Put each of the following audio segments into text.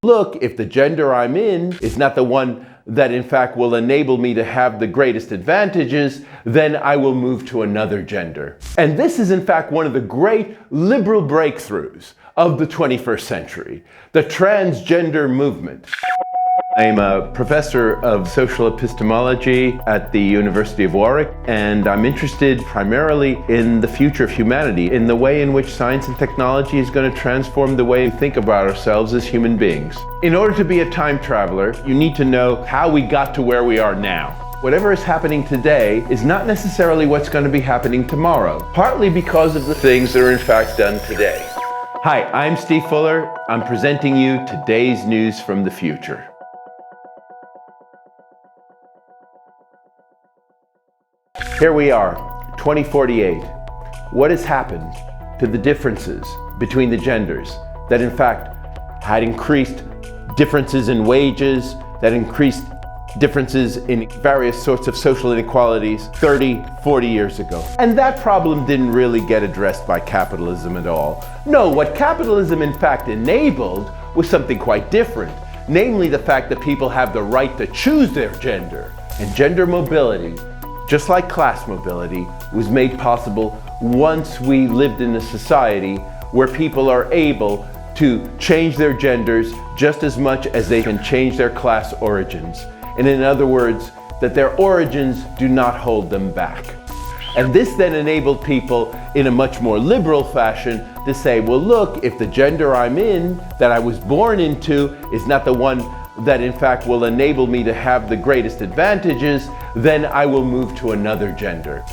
look, if the gender I'm in is not the one that in fact will enable me to have the greatest advantages, then I will move to another gender. And this is in fact one of the great liberal breakthroughs of the 21st century, the transgender movement. I'm a professor of social epistemology at the University of Warwick, and I'm interested primarily in the future of humanity, in the way in which science and technology is going to transform the way we think about ourselves as human beings. In order to be a time traveler, you need to know how we got to where we are now. Whatever is happening today is not necessarily what's going to be happening tomorrow, partly because of the things that are in fact done today. Hi, I'm Steve Fuller. I'm presenting you today's news from the future. Here we are, 2048. What has happened to the differences between the genders that in fact had increased differences in wages, that increased differences in various sorts of social inequalities 30, 40 years ago? And that problem didn't really get addressed by capitalism at all. No, what capitalism in fact enabled was something quite different, namely the fact that people have the right to choose their gender. And gender mobility, just like class mobility, was made possible once we lived in a society where people are able to change their genders just as much as they can change their class origins. And in other words, that their origins do not hold them back. And this then enabled people in a much more liberal fashion to say, well, look, if the gender I'm in, that I was born into, is not the one that in fact will enable me to have the greatest advantages, then I will move to another gender.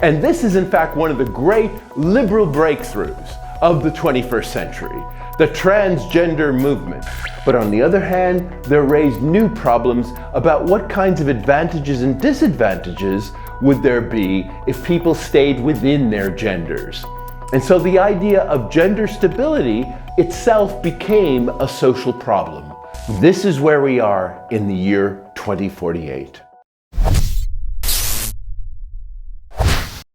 And this is in fact one of the great liberal breakthroughs of the 21st century, the transgender movement. But on the other hand, there raised new problems about what kinds of advantages and disadvantages would there be if people stayed within their genders. And so the idea of gender stability itself became a social problem. This is where we are in the year 2048.